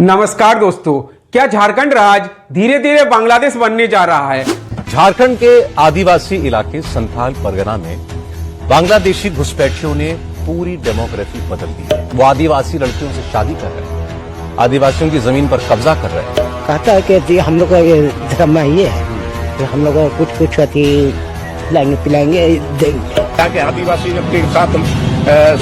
नमस्कार दोस्तों, क्या झारखंड राज्य धीरे धीरे बांग्लादेश बनने जा रहा है। झारखंड के आदिवासी इलाके संथाल परगना में बांग्लादेशी घुसपैठियों ने पूरी डेमोग्राफी बदल दी है। वो आदिवासी लड़कियों से शादी कर रहे हैं, आदिवासियों की जमीन पर कब्जा कर रहे हैं। कहता है कि हम लोग का ये धर्म ये है कि हम लोग कुछ खिलाएंगे पिलाएंगे देंगे। ताकि आदिवासी के साथ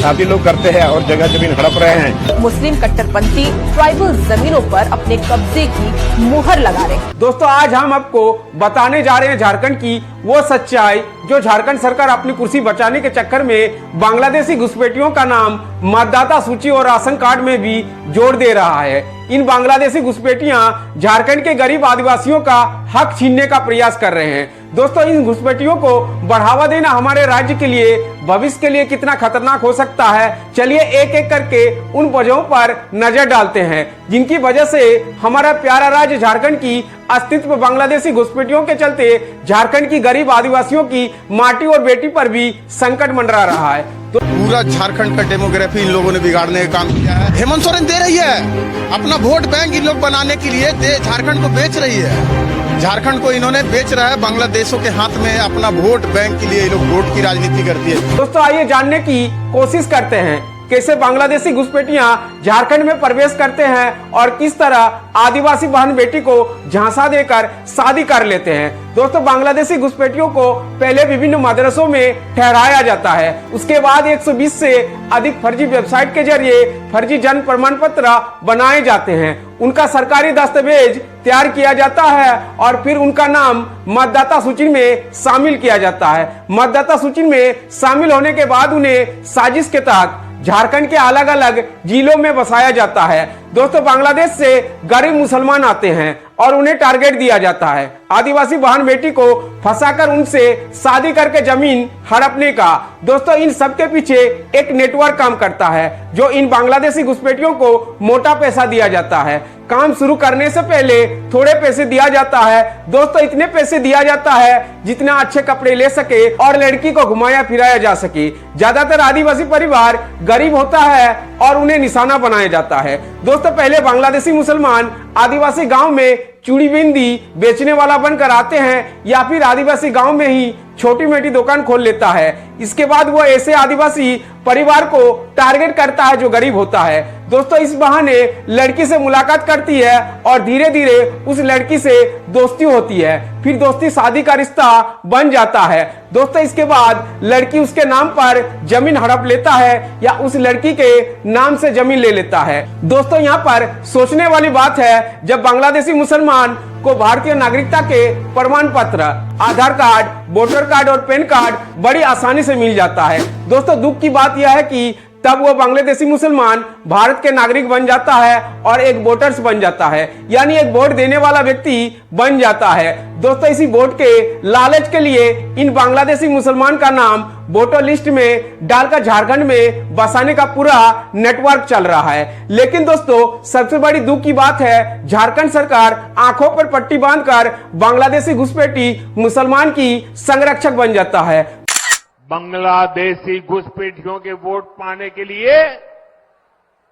शादी लोग करते हैं और जगह जमीन हड़प रहे हैं। मुस्लिम कट्टरपंथी ट्राइबल जमीनों पर अपने कब्जे की मुहर लगा रहे हैं। दोस्तों, आज हम आपको बताने जा रहे हैं झारखंड की वो सच्चाई जो झारखंड सरकार अपनी कुर्सी बचाने के चक्कर में बांग्लादेशी घुसपैठियों का नाम मतदाता सूची और राशन कार्ड में भी जोड़ दे रहा है। इन बांग्लादेशी घुसपैठियां झारखंड के गरीब आदिवासियों का हक छीनने का प्रयास कर रहे हैं। दोस्तों, इन घुसपैठियों को बढ़ावा देना हमारे राज्य के लिए, भविष्य के लिए कितना खतरनाक हो सकता है, चलिए एक एक करके उन वजहों पर नजर डालते हैं जिनकी वजह से हमारा प्यारा राज्य झारखंड की अस्तित्व बांग्लादेशी घुसपैठियों के चलते झारखंड की गरीब आदिवासियों की माटी और बेटी पर भी संकट मंडरा रहा है। तो पूरा झारखंड का डेमोग्राफी इन लोगों ने बिगाड़ने का काम किया है। हेमंत सोरेन दे रही है अपना वोट बैंक इन लोग बनाने के लिए, झारखंड को बेच रही है। झारखंड को इन्होंने बेच रहा है बांग्लादेशों के हाथ में, अपना वोट बैंक के लिए ये लोग वोट की राजनीति करती है। दोस्तों, आइए जानने की कोशिश करते हैं कैसे बांग्लादेशी घुसपैठियां झारखंड में प्रवेश करते हैं और किस तरह आदिवासी बहन बेटी को झांसा देकर शादी कर लेते हैं। दोस्तों, बांग्लादेशी घुसपैठियों को पहले विभिन्न मदरसों में ठहराया जाता है, उसके बाद 120 से अधिक फर्जी वेबसाइट के जरिए फर्जी जन्म प्रमाण पत्र बनाए जाते हैं, उनका सरकारी दस्तावेज तैयार किया जाता है और फिर उनका नाम मतदाता सूची में शामिल किया जाता है। मतदाता सूची में शामिल होने के बाद उन्हें साजिश के तहत झारखंड के अलग अलग जिलों में बसाया जाता है। दोस्तों, बांग्लादेश से गरीब मुसलमान आते हैं और उन्हें टारगेट दिया जाता है आदिवासी बहन बेटी को फंसाकर उनसे शादी करके जमीन हड़पने का। दोस्तों, इन सब के पीछे एक नेटवर्क काम करता है जो इन बांग्लादेशी घुसपैठियों को मोटा पैसा दिया जाता है। काम शुरू करने से पहले थोड़े पैसे दिया जाता है। दोस्तों, इतने पैसे दिया जाता है जितना अच्छे कपड़े ले सके और लड़की को घुमाया फिराया जा सके। ज्यादातर आदिवासी परिवार गरीब होता है और उन्हें निशाना बनाया जाता है। दोस्तों, पहले बांग्लादेशी मुसलमान आदिवासी गांव में चूड़ी बिंदी बेचने वाला बनकर आते हैं या फिर आदिवासी गांव में ही छोटी मोटी दुकान खोल लेता है। इसके बाद वो ऐसे आदिवासी परिवार को टारगेट करता है जो गरीब होता है। दोस्तों, इस बहाने लड़की से मुलाकात करती है और धीरे धीरे उस लड़की से दोस्ती होती है, फिर दोस्ती शादी का रिश्ता बन जाता है। दोस्तों, इसके बाद लड़की उसके नाम पर जमीन हड़प लेता है या उस लड़की के नाम से जमीन ले लेता है। दोस्तों, यहाँ पर सोचने वाली बात है, जब बांग्लादेशी मुसलमान को भारतीय नागरिकता के प्रमाण पत्र, आधार कार्ड, वोटर कार्ड और पैन कार्ड बड़ी आसानी से मिल जाता है। दोस्तों, दुख की बात यह है कि तब वो बांग्लादेशी मुसलमान भारत के नागरिक बन जाता है और एक वोटर्स बन जाता है, यानी एक वोट देने वाला व्यक्ति बन जाता है। दोस्तों, इसी वोट के लालच के लिए इन बांग्लादेशी मुसलमान का नाम वोटर लिस्ट में डालकर झारखंड में बसाने का पूरा नेटवर्क चल रहा है। लेकिन दोस्तों, सबसे बड़ी दुख की बात है, झारखंड सरकार आंखों पर पट्टी बांधकर बांग्लादेशी घुसपैठी मुसलमान की संरक्षक बन जाता है। बांग्लादेशी घुसपैठियों के वोट पाने के लिए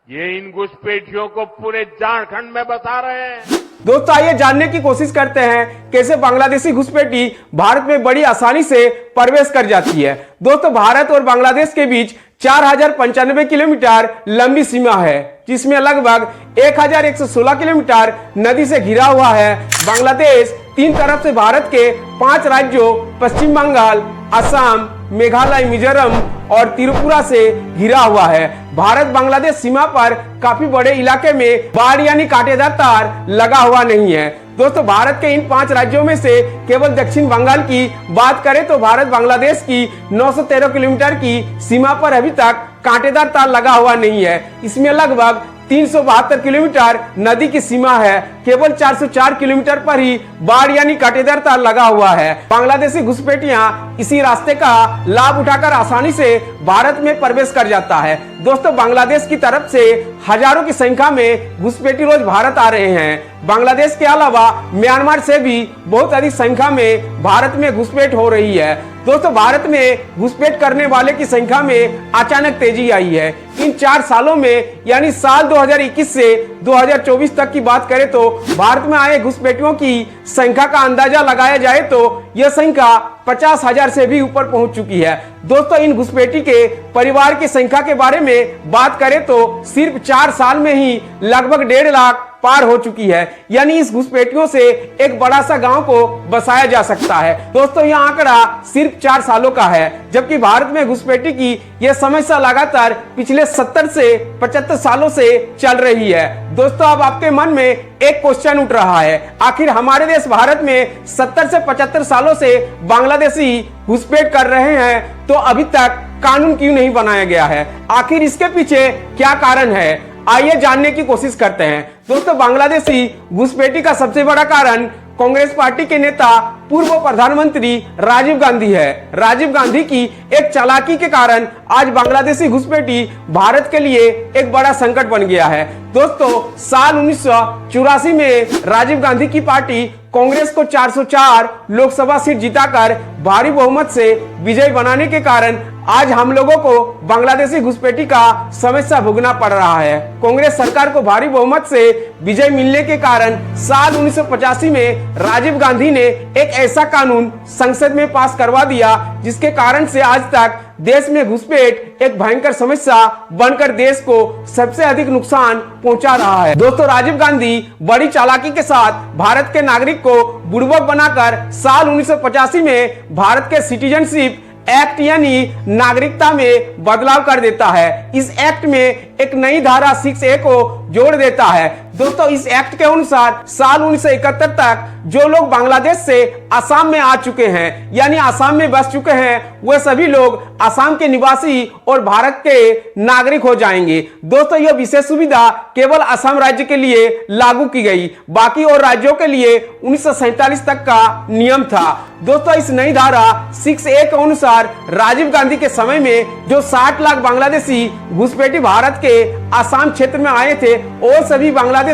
ये इन घुसपैठियों को पूरे झारखंड में बसा रहे हैं। दोस्तों, आइए जानने की कोशिश करते हैं कैसे बांग्लादेशी घुसपैठी भारत में बड़ी आसानी से प्रवेश कर जाती है। दोस्तों, भारत और बांग्लादेश के बीच 4095 किलोमीटर लंबी सीमा है, जिसमें लगभग 1116 किलोमीटर नदी से घिरा हुआ है। बांग्लादेश तीन तरफ से भारत के 5 राज्यों पश्चिम बंगाल, असम, मेघालय, मिजोरम और त्रिपुरा से घिरा हुआ है। भारत बांग्लादेश सीमा पर काफी बड़े इलाके में बाढ़ यानी कांटेदार तार लगा हुआ नहीं है। दोस्तों, भारत के इन 5 राज्यों में से केवल दक्षिण बंगाल की बात करें तो भारत बांग्लादेश की 913 किलोमीटर की सीमा पर अभी तक कांटेदार तार लगा हुआ नहीं है। इसमें लगभग 372 किलोमीटर नदी की सीमा है, केवल 404 किलोमीटर पर ही बाढ़ यानी कांटेदार तार लगा हुआ है। बांग्लादेशी घुसपैठियां इसी रास्ते का लाभ उठाकर आसानी से भारत में प्रवेश कर जाता है। दोस्तों, बांग्लादेश की तरफ से हजारों की संख्या में घुसपैठी रोज भारत आ रहे हैं। बांग्लादेश के अलावा म्यांमार से भी बहुत अधिक संख्या में भारत में घुसपैठ हो रही है। दोस्तों भारत में घुसपैठ करने वाले की संख्या में अचानक तेजी आई है। इन 4 सालों में यानी साल 2021 से 2024 तक की बात करें तो भारत में आए घुसपैठियों की संख्या का अंदाजा लगाया जाए तो यह संख्या 50,000 से भी ऊपर पहुंच चुकी है। दोस्तों इन घुसपैठी के परिवार की संख्या के बारे में बात करें तो सिर्फ 4 साल में ही लगभग 1.5 लाख पार हो चुकी है। यानी इस घुसपैठियों से एक बड़ा सा गांव को बसाया जा सकता है। दोस्तों यह आंकड़ा सिर्फ 4 सालों का है, जबकि भारत में घुसपैठी की यह समस्या लगातार पिछले 70 से 75 सालों से चल रही है। दोस्तों अब आपके मन में एक क्वेश्चन उठ रहा है, आखिर हमारे देश भारत में 70 से 75 सालों से बांग्लादेशी घुसपैठ कर रहे हैं तो अभी तक कानून क्यों नहीं बनाया गया है? आखिर इसके पीछे क्या कारण है? आइए जानने की कोशिश करते हैं। दोस्तों बांग्लादेशी घुसपैठी का सबसे बड़ा कारण कांग्रेस पार्टी के नेता पूर्व प्रधानमंत्री राजीव गांधी है। राजीव गांधी की एक चालाकी के कारण आज बांग्लादेशी घुसपैठी भारत के लिए एक बड़ा संकट बन गया है। दोस्तों साल 1984 में राजीव गांधी की पार्टी कांग्रेस को 404 लोकसभा सीट जिताकर भारी बहुमत से विजय बनाने के कारण आज हम लोगों को बांग्लादेशी घुसपैठी का समस्या भोगना पड़ रहा है। कांग्रेस सरकार को भारी बहुमत से विजय मिलने के कारण साल 1985 में राजीव गांधी ने एक ऐसा कानून संसद में पास करवा दिया जिसके कारण से आज तक देश में घुसपैठ एक भयंकर समस्या बनकर देश को सबसे अधिक नुकसान पहुंचा रहा है। दोस्तों राजीव गांधी बड़ी चालाकी के साथ भारत के नागरिक को बुड़बक बनाकर साल 1985 में भारत के सिटीजनशिप एक्ट यानी नागरिकता में बदलाव कर देता है। इस एक्ट में एक नई धारा 6A को जोड़ देता है। दोस्तों इस एक्ट के अनुसार साल 1971 तक जो लोग बांग्लादेश से असम में आ चुके हैं यानी असम में बस चुके हैं वे सभी लोग असम के निवासी और भारत के नागरिक हो जाएंगे। दोस्तों यह विशेष सुविधा केवल असम राज्य के लिए लागू की गई, बाकी और राज्यों के लिए 1947 तक का नियम था। दोस्तों इस नई धारा 6A के अनुसार राजीव गांधी के समय में जो 60 लाख बांग्लादेशी घुसपैठी भारत के असम क्षेत्र में आए थे और सभी बांग्लादेशी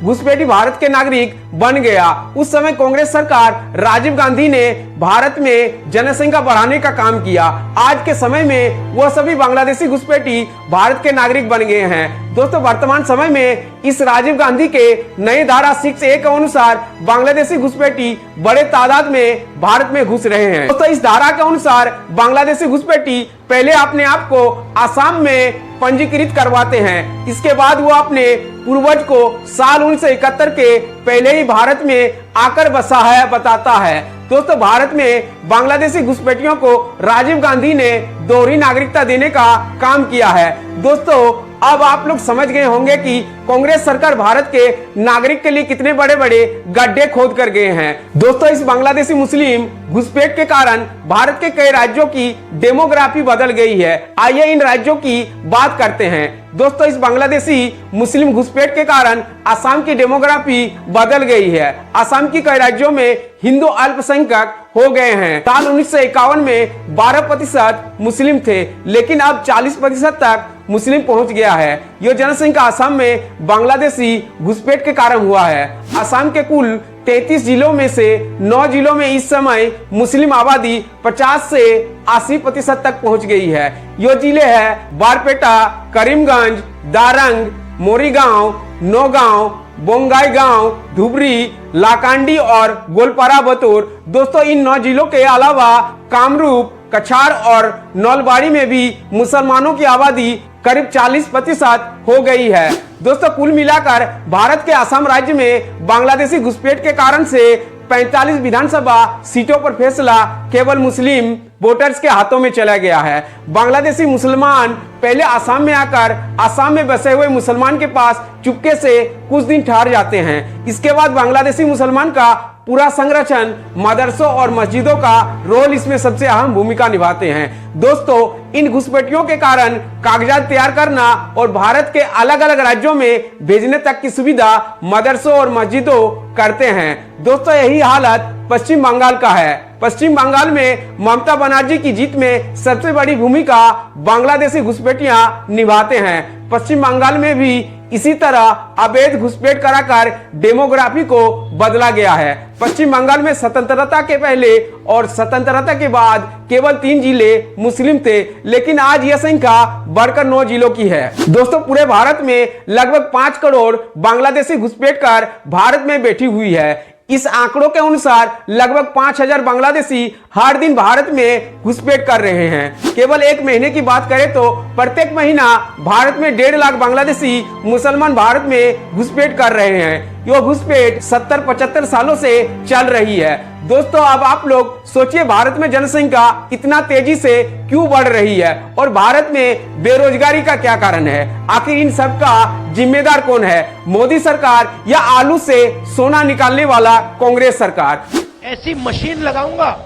घुसपैठी भारत के नागरिक बन गया। उस समय कांग्रेस सरकार राजीव गांधी ने भारत में जनसंख्या बढ़ाने का काम किया। आज के समय में वह सभी बांग्लादेशी घुसपैठी भारत के नागरिक बन गए हैं। दोस्तों वर्तमान समय में इस राजीव गांधी के नई धारा 6A के अनुसार बांग्लादेशी घुसपैठी बड़े तादाद में भारत में घुस रहे हैं। दोस्तों इस धारा के अनुसार बांग्लादेशी घुसपैठी पहले अपने आप को असम में पंजीकृत करवाते हैं, इसके बाद वो अपने पूर्वज को साल 1971 के पहले ही भारत में आकर बसा है बताता है। दोस्तों भारत में बांग्लादेशी घुसपैठियों को राजीव गांधी ने दोहरी नागरिकता देने का काम किया है। दोस्तों अब आप लोग समझ गए होंगे कि कांग्रेस सरकार भारत के नागरिक के लिए कितने बड़े बड़े गड्ढे खोद कर गए हैं। दोस्तों इस बांग्लादेशी मुस्लिम घुसपैठ के कारण भारत के कई राज्यों की डेमोग्राफी बदल गई है। आइए इन राज्यों की बात करते हैं। दोस्तों इस बांग्लादेशी मुस्लिम घुसपैठ के कारण असम की डेमोग्राफी बदल गई है। असम की कई राज्यों में हिंदू अल्पसंख्यक हो गए हैं। साल 1951 में 12% मुस्लिम थे, लेकिन अब 40% तक मुस्लिम पहुंच गया है। यह जनसंख्या असम में बांग्लादेशी घुसपैठ के कारण हुआ है। असम के कुल 33 जिलों में से 9 जिलों में इस समय मुस्लिम आबादी 50 से 80% तक पहुंच गई है। ये जिले हैं बारपेटा, करीमगंज, दारंग, मोरीगांव, नौगांव, बोंगाईगांव, धुबरी, लाकांडी और गोलपारा बतौर। दोस्तों इन 9 जिलों के अलावा कामरूप, कछार और नौलबाड़ी में भी मुसलमानों की आबादी करीब 40% हो गई है। दोस्तों कुल मिलाकर भारत के असम राज्य में बांग्लादेशी घुसपैठ के कारण से 45 विधानसभा सीटों पर फैसला केवल मुस्लिम वोटर्स के हाथों में चला गया है। बांग्लादेशी मुसलमान पहले असम में आकर असम में बसे हुए मुसलमान के पास चुपके से कुछ दिन ठहर जाते हैं। इसके बाद बांग्लादेशी मुसलमान का पूरा संरक्षण मदरसों और मस्जिदों का रोल इसमें सबसे अहम भूमिका निभाते हैं। दोस्तों इन घुसपैठियों के कारण कागजात तैयार करना और भारत के अलग अलग राज्यों में भेजने तक की सुविधा मदरसों और मस्जिदों करते हैं। दोस्तों यही हालत पश्चिम बंगाल का है। पश्चिम बंगाल में ममता बनर्जी की जीत में सबसे बड़ी भूमिका बांग्लादेशी घुसपैठियां निभाते हैं। पश्चिम बंगाल में भी इसी तरह अवैध घुसपैठ कराकर डेमोग्राफी को बदला गया है। पश्चिम बंगाल में स्वतंत्रता के पहले और स्वतंत्रता के बाद केवल 3 जिले मुस्लिम थे, लेकिन आज यह संख्या बढ़कर 9 जिलों की है। दोस्तों पूरे भारत में लगभग 5 करोड़ बांग्लादेशी घुसपैठकर भारत में बैठी हुई है। इस आंकड़ों के अनुसार लगभग 5000 बांग्लादेशी हर दिन भारत में घुसपैठ कर रहे हैं। केवल एक महीने की बात करें तो प्रत्येक महीना भारत में 1.5 लाख बांग्लादेशी मुसलमान भारत में घुसपैठ कर रहे हैं। यह घुसपैठ 70-75 सालों से चल रही है। दोस्तों अब आप लोग सोचिए, भारत में जनसंख्या इतना तेजी से क्यों बढ़ रही है और भारत में बेरोजगारी का क्या कारण है? आखिर इन सब का जिम्मेदार कौन है? मोदी सरकार या आलू से सोना निकालने वाला कांग्रेस सरकार? ऐसी मशीन लगाऊंगा,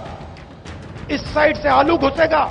इस साइड से आलू घुसेगा,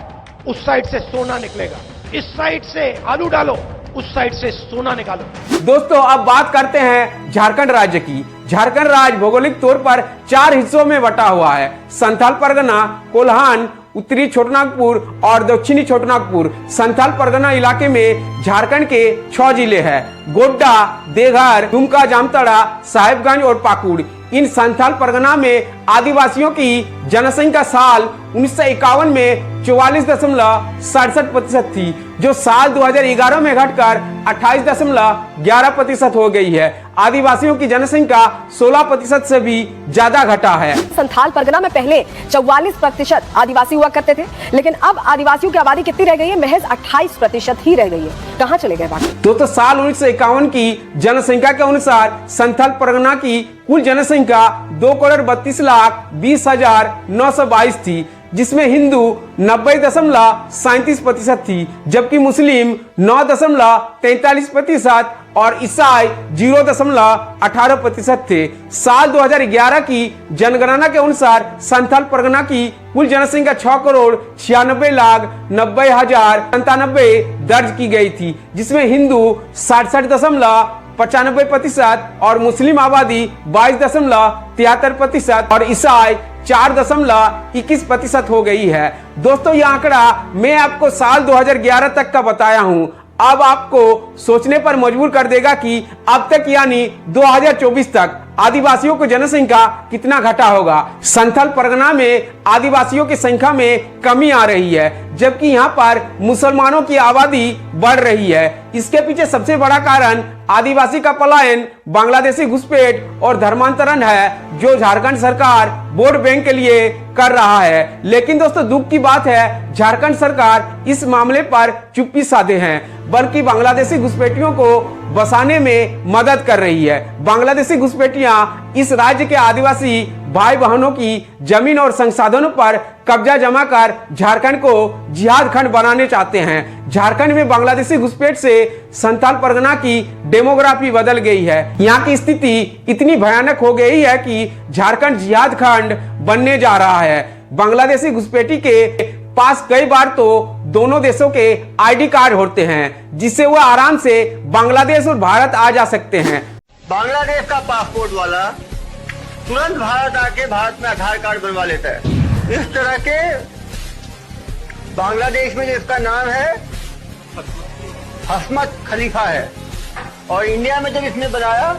उस साइड से सोना निकलेगा, इस साइड से आलू डालो, उस साइड से सोना निकालो। दोस्तों अब बात करते हैं झारखंड राज्य की। झारखंड राज्य भौगोलिक तौर पर 4 हिस्सों में बटा हुआ है। संथाल परगना, कोल्हान, उत्तरी छोटानागपुर और दक्षिणी छोटानागपुर। संथाल परगना इलाके में झारखंड के 6 जिले हैं: गोड्डा, देवघर, दुमका, जामताड़ा, साहिबगंज और पाकुड़। इन संथाल परगना में आदिवासियों की जनसंख्या साल 1951 में 44.67% थी, जो साल 2011 में घटकर 28.11% हो गई है। आदिवासियों की जनसंख्या 16% से भी ज्यादा घटा है। संथाल परगना में पहले 44% आदिवासी हुआ करते थे, लेकिन अब आदिवासियों की आबादी कितनी रह गई है? महज 28% ही रह गई है। कहां चले गए बाकी? दोस्तों साल 1951 की जनसंख्या के अनुसार संथाल परगना की कुल जनसंख्या 2,32,20,922 थी, जिसमें हिंदू 90.37% थी, जबकि मुस्लिम 9.43% और ईसाई 0.18% थे। साल 2011 की जनगणना के अनुसार संथाल परगना की कुल जनसंख्या 6,96,90,097 दर्ज की गई थी, जिसमें हिंदू 67.95% और मुस्लिम आबादी 22.73% और ईसाई 4.21% हो गई है। दोस्तों यह आंकड़ा मैं आपको साल 2011 तक का बताया हूं। अब आपको सोचने पर मजबूर कर देगा कि अब तक यानी 2024 तक आदिवासियों की जनसंख्या कितना घटा होगा। संथाल परगना में आदिवासियों की संख्या में कमी आ रही है, जबकि यहाँ पर मुसलमानों की आबादी बढ़ रही है। इसके पीछे सबसे बड़ा कारण आदिवासी का पलायन, बांग्लादेशी घुसपैठ और धर्मांतरण है, जो झारखंड सरकार वोट बैंक के लिए कर रहा है। लेकिन दोस्तों दुख की बात है, झारखंड सरकार इस मामले पर चुप्पी साधे हैं, बल्कि बांग्लादेशी घुसपैठियों को बसाने में मदद कर रही है। बांग्लादेशी घुसपैठियां इस राज्य के आदिवासी भाई बहनों की जमीन और संसाधनों पर कब्जा जमा कर झारखंड को जिहाद खंड बनाने चाहते हैं। झारखंड में बांग्लादेशी घुसपैठ से संथाल परगना की डेमोग्राफी बदल गई है। यहाँ की स्थिति इतनी भयानक हो गई है कि झारखंड जिहाद खंड बनने जा रहा है। बांग्लादेशी घुसपैठी के पास कई बार तो दोनों देशों के आईडी कार्ड होते हैं, जिससे वह आराम से बांग्लादेश और भारत आ जा सकते हैं। बांग्लादेश का पासपोर्ट वाला तुरंत भारत आके भारत में आधार कार्ड बनवा लेता है। इस तरह के बांग्लादेश में जिसका नाम है हस्मत खलीफा है, और इंडिया में जब इसने बनाया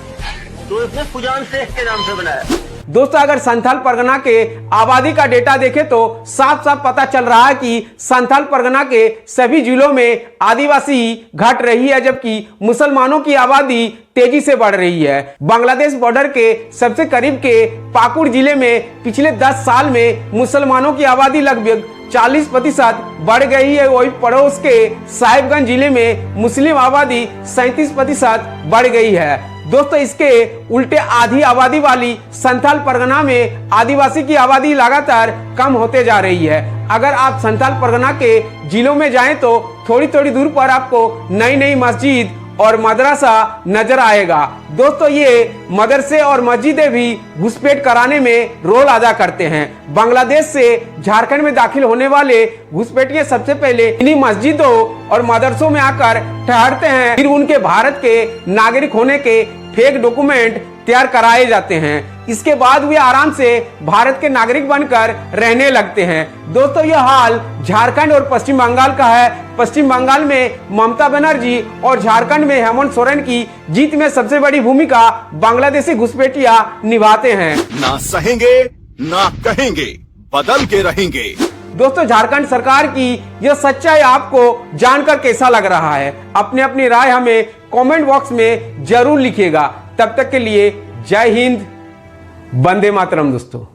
तो इसने फुजान शेख के नाम से बनाया। दोस्तों अगर संथाल परगना के आबादी का डेटा देखें तो साफ साफ पता चल रहा है कि संथाल परगना के सभी जिलों में आदिवासी घट रही है, जबकि मुसलमानों की आबादी तेजी से बढ़ रही है। बांग्लादेश बॉर्डर के सबसे करीब के पाकुड़ जिले में पिछले 10 साल में मुसलमानों की आबादी लगभग 40% बढ़ गई है। वही पड़ोस के साहिबगंज जिले में मुस्लिम आबादी 37% बढ़ गई है। दोस्तों इसके उल्टे आधी आबादी वाली संथाल परगना में आदिवासी की आबादी लगातार कम होते जा रही है। अगर आप संथाल परगना के जिलों में जाएं तो थोड़ी थोड़ी दूर पर आपको नई नई मस्जिद और मदरसा नजर आएगा। दोस्तों ये मदरसे और मस्जिदें भी घुसपैठ कराने में रोल अदा करते हैं। बांग्लादेश से झारखंड में दाखिल होने वाले घुसपैठिए सबसे पहले इन्हीं मस्जिदों और मदरसों में आकर ठहरते हैं, फिर उनके भारत के नागरिक होने के फेक डॉक्यूमेंट तैयार कराए जाते हैं। इसके बाद वे आराम से भारत के नागरिक बनकर रहने लगते हैं। दोस्तों यह हाल झारखंड और पश्चिम बंगाल का है। पश्चिम बंगाल में ममता बनर्जी और झारखंड में हेमंत सोरेन की जीत में सबसे बड़ी भूमिका बांग्लादेशी घुसपैठिया निभाते हैं। ना सहेंगे ना कहेंगे, बदल के रहेंगे। दोस्तों झारखंड सरकार की यह सच्चाई आपको जानकर कैसा लग रहा है? अपनी अपनी राय हमें कमेंट बॉक्स में जरूर लिखिएगा। तब तक के लिए जय हिंद, वंदे मातरम दोस्तों।